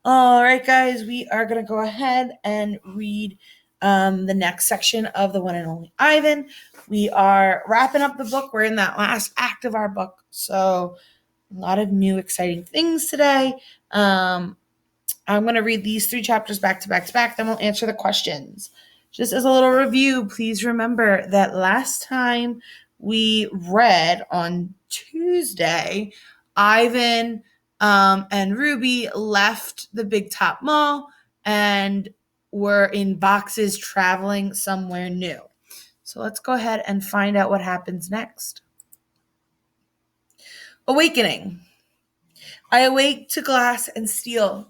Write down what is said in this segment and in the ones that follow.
All right, guys, we are going to go ahead and read the next section of The One and Only Ivan. We are wrapping up the book. We're in that last act of our book. So a lot of new exciting things today. I'm going to read these 3 chapters back to back to back. Then we'll answer the questions. Just as a little review, please remember that last time we read on Tuesday, Ivan and Ruby left the Big Top Mall and were in boxes traveling somewhere new. So let's go ahead and find out what happens next. Awakening. I awake to glass and steel.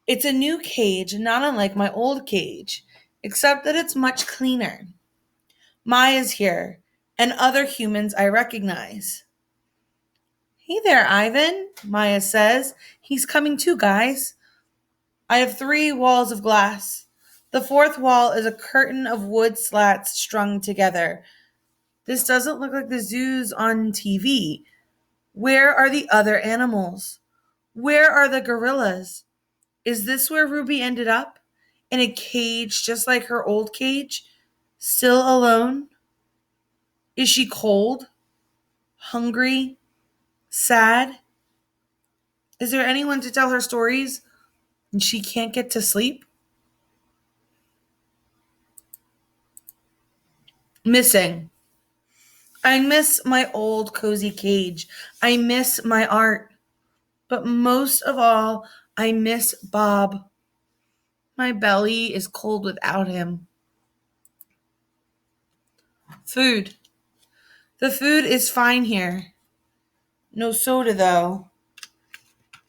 It's a new cage, not unlike my old cage, except that it's much cleaner. Maya's here, and other humans I recognize. Hey there, Ivan, Maya says. He's coming too, guys. I have 3 walls of glass. The 4th wall is a curtain of wood slats strung together. This doesn't look like the zoos on TV. Where are the other animals? Where are the gorillas? Is this where Ruby ended up? In a cage just like her old cage? Still alone? Is she cold? Hungry? Sad? Is there anyone to tell her stories and she can't get to sleep? Missing. I miss my old cozy cage. I miss my art. But most of all, I miss Bob. My belly is cold without him. Food. The food is fine here. No soda, though,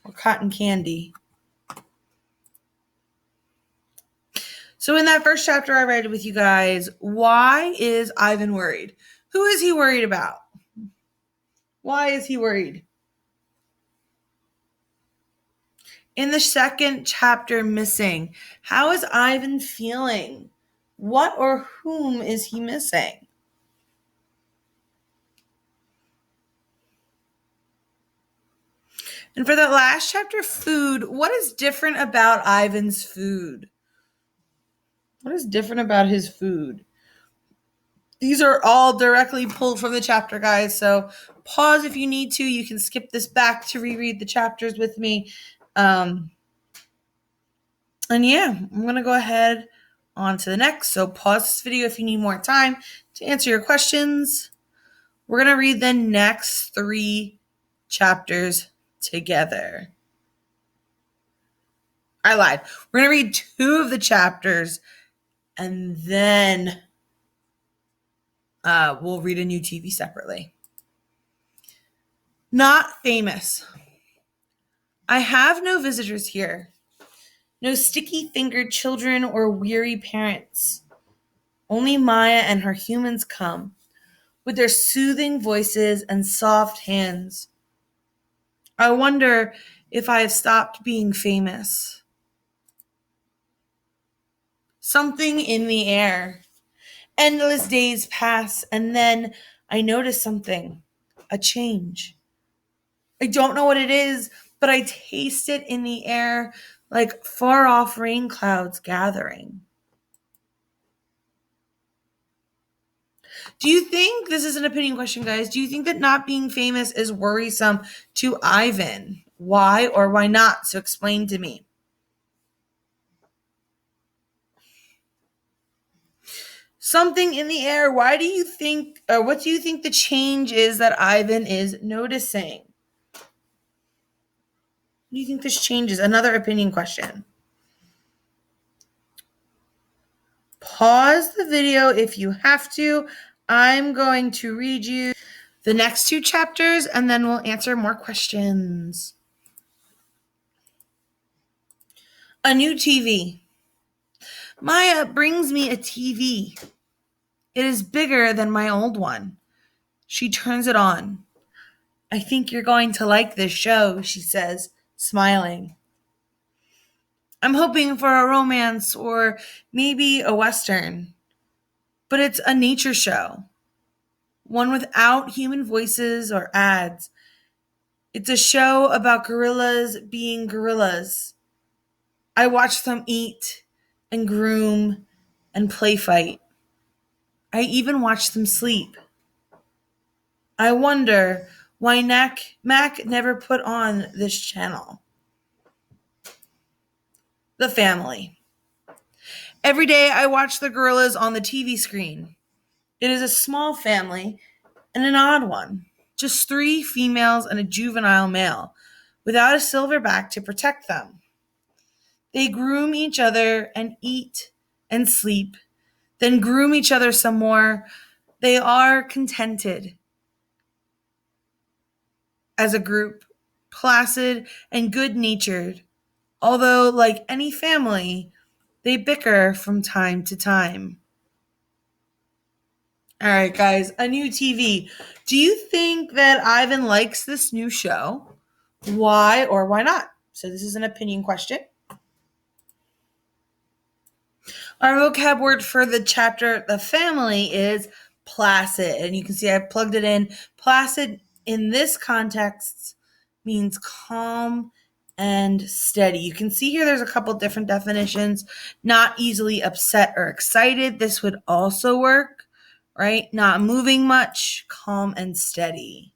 or cotton candy. So in that first chapter I read with you guys, why is Ivan worried? Who is he worried about? Why is he worried? In the second chapter, missing, how is Ivan feeling? What or whom is he missing? And for that last chapter, food, what is different about Ivan's food? What is different about his food? These are all directly pulled from the chapter, guys. So pause if you need to. You can skip this back to reread the chapters with me. And yeah, I'm going to go ahead on to the next. So pause this video if you need more time to answer your questions. We're going to read the next 3 chapters together. I lied. We're going to read 2 of the chapters and then we'll read a new TV separately. Not famous. I have no visitors here. No sticky-fingered children or weary parents. Only Maya and her humans come, with their soothing voices and soft hands. I wonder if I have stopped being famous. Something in the air. Endless days pass, and then I notice something. A change. I don't know what it is, but I taste it in the air like far-off rain clouds gathering. Do you think, this is an opinion question, guys, do you think that not being famous is worrisome to Ivan? Why or why not? So explain to me. Something in the air. Why do you think, or what do you think the change is that Ivan is noticing? What do you think this change is? Another opinion question. Pause the video if you have to. I'm going to read you the next 2 chapters and then we'll answer more questions. A new TV. Maya brings me a TV. It is bigger than my old one. She turns it on. I think you're going to like this show, she says, smiling. I'm hoping for a romance or maybe a Western. But it's a nature show. One without human voices or ads. It's a show about gorillas being gorillas. I watch them eat and groom and play fight. I even watch them sleep. I wonder why Mac never put on this channel. The family. Every day I watch the gorillas on the TV screen. It is a small family and an odd one. Just 3 females and a juvenile male, without a silverback to protect them. They groom each other and eat and sleep, then groom each other some more. They are contented as a group, placid and good natured, although, like any family, they bicker from time to time. All right, guys, a new TV. Do you think that Ivan likes this new show? Why or why not? So, this is an opinion question. Our vocab word for the chapter, the family, is placid. And you can see I plugged it in. Placid in this context means calm and steady. You can see here there's a couple different definitions. Not easily upset or excited. This would also work, right? Not moving much, calm and steady.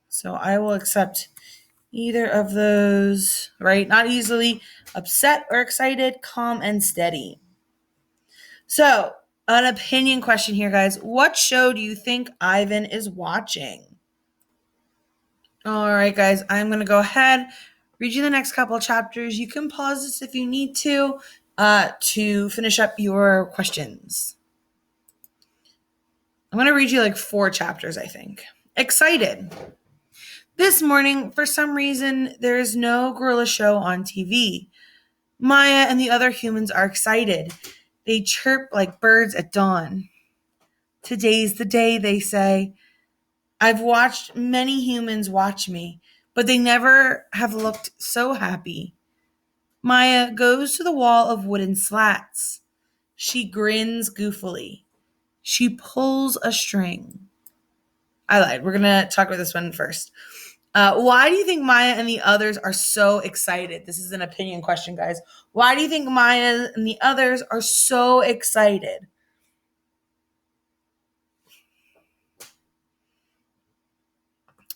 So I will accept either of those, right? Not easily upset or excited, calm and steady. So, an opinion question here, guys. What show do you think Ivan is watching? All right, guys, I'm going to go ahead, read you the next couple chapters. You can pause this if you need to finish up your questions. I'm going to read you like 4 chapters, I think. Excited. This morning, for some reason, there is no gorilla show on TV. Maya and the other humans are excited. They chirp like birds at dawn. Today's the day, they say. I've watched many humans watch me, but they never have looked so happy. Maya goes to the wall of wooden slats. She grins goofily. She pulls a string. I lied. We're going to talk about this one first. Why do you think Maya and the others are so excited? This is an opinion question, guys. Why do you think Maya and the others are so excited?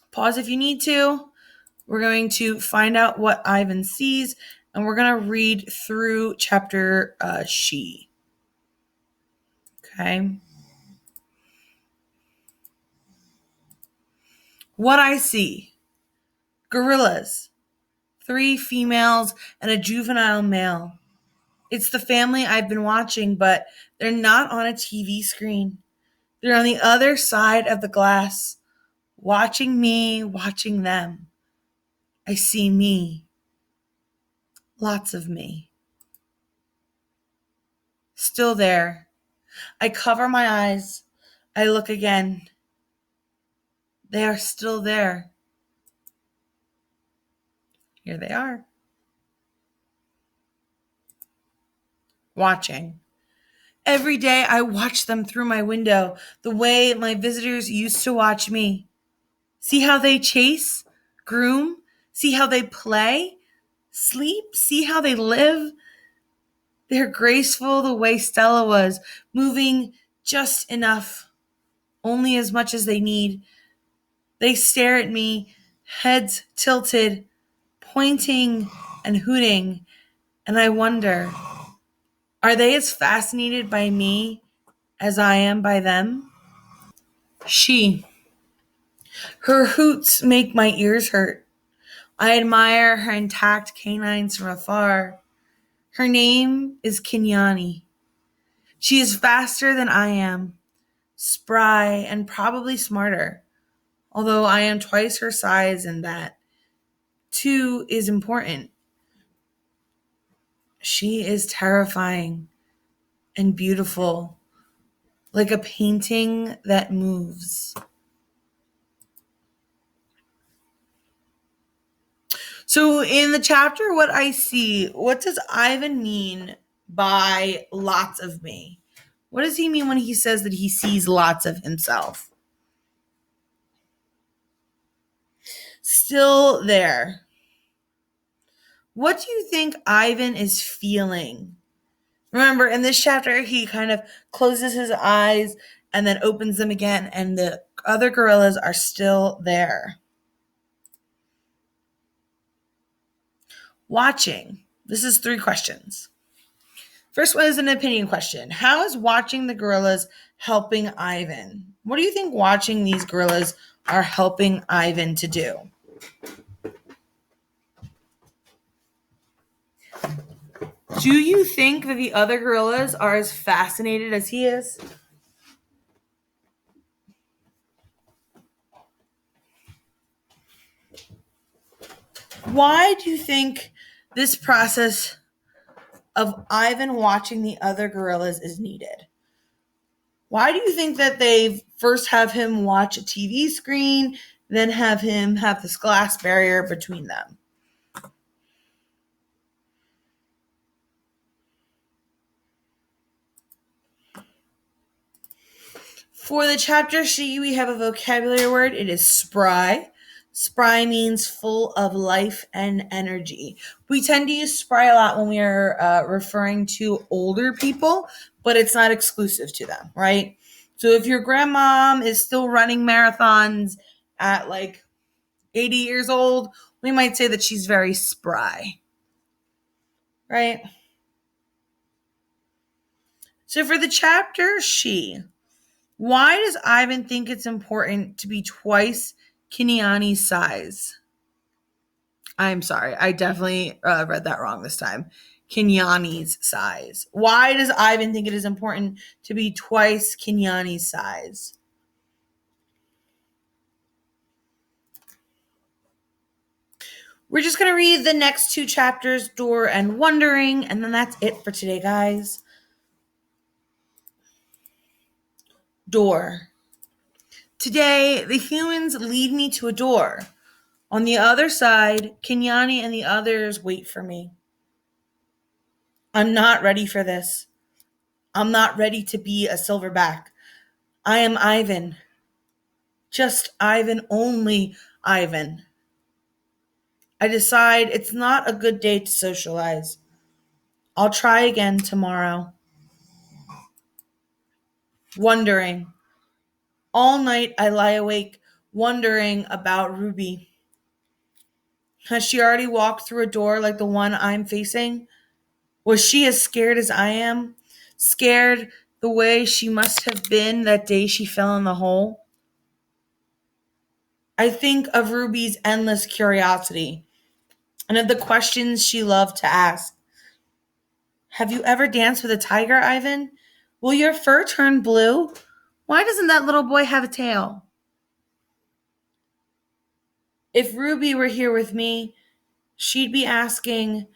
Pause if you need to. We're going to find out what Ivan sees, and we're going to read through chapter She. Okay. What I see. Gorillas. 3 females and a juvenile male. It's the family I've been watching, but they're not on a TV screen. They're on the other side of the glass, watching me, watching them. I see me. Lots of me. Still there. I cover my eyes. I look again. They are still there. Here they are. Watching. Every day I watch them through my window, the way my visitors used to watch me. See how they chase, groom, see how they play, sleep, see how they live. They're graceful the way Stella was, moving just enough, only as much as they need. They stare at me, heads tilted, pointing and hooting, and I wonder, are they as fascinated by me as I am by them? She. Her hoots make my ears hurt. I admire her intact canines from afar. Her name is Kenyani. She is faster than I am, spry and probably smarter, although I am twice her size, and that, too, is important. She is terrifying and beautiful, like a painting that moves. So in the chapter, what I see, what does Ivan mean by lots of me? What does he mean when he says that he sees lots of himself? Still there. What do you think Ivan is feeling? Remember, in this chapter, he kind of closes his eyes and then opens them again, and the other gorillas are still there. Watching. This is 3 questions. First one is an opinion question. How is watching the gorillas helping Ivan? What do you think watching these gorillas are helping Ivan to do? Do you think that the other gorillas are as fascinated as he is? Why do you think this process of Ivan watching the other gorillas is needed? Why do you think that they first have him watch a TV screen, then have him have this glass barrier between them? For the chapter sheet, we have a vocabulary word. It is spry. Spry means full of life and energy. We tend to use spry a lot when we are referring to older people, but it's not exclusive to them, right? So if your grandmom is still running marathons at like 80 years old, we might say that she's very spry, right? So for the chapter why does Ivan think it's important to be twice Kenyani's size? I'm sorry, I definitely read that wrong this time. Kenyani's size. Why does Ivan think it is important to be twice Kenyani's size? We're just going to read the next 2 chapters, Door and Wondering, and then that's it for today, guys. Door. Today, the humans lead me to a door. On the other side, Kenyani and the others wait for me. I'm not ready for this. I'm not ready to be a silverback. I am Ivan. Just Ivan, only Ivan. I decide it's not a good day to socialize. I'll try again tomorrow. Wondering. All night I lie awake, wondering about Ruby. Has she already walked through a door like the one I'm facing? Was she as scared as I am? Scared the way she must have been that day she fell in the hole? I think of Ruby's endless curiosity and of the questions she loved to ask. Have you ever danced with a tiger, Ivan? Will your fur turn blue? Why doesn't that little boy have a tail? If Ruby were here with me, she'd be asking,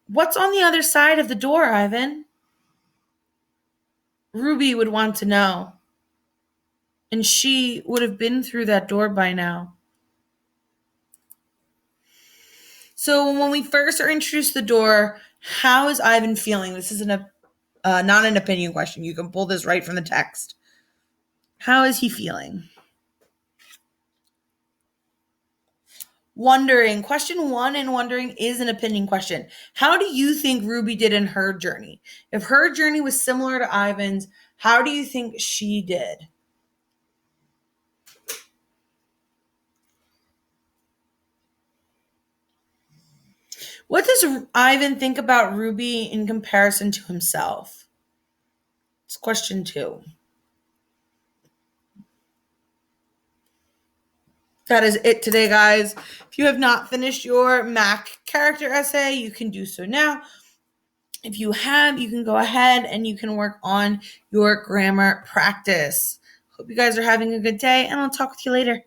what's on the other side of the door, Ivan? Ruby would want to know, and she would have been through that door by now. So when we first are introduced to the door, how is Ivan feeling? This is not an opinion question. You can pull this right from the text. How is he feeling? Wondering. Question 1 in Wondering is an opinion question. How do you think Ruby did in her journey? If her journey was similar to Ivan's, how do you think she did? What does Ivan think about Ruby in comparison to himself? It's question 2. That is it today, guys. If you have not finished your Mac character essay, you can do so now. If you have, you can go ahead and you can work on your grammar practice. Hope you guys are having a good day, and I'll talk with you later.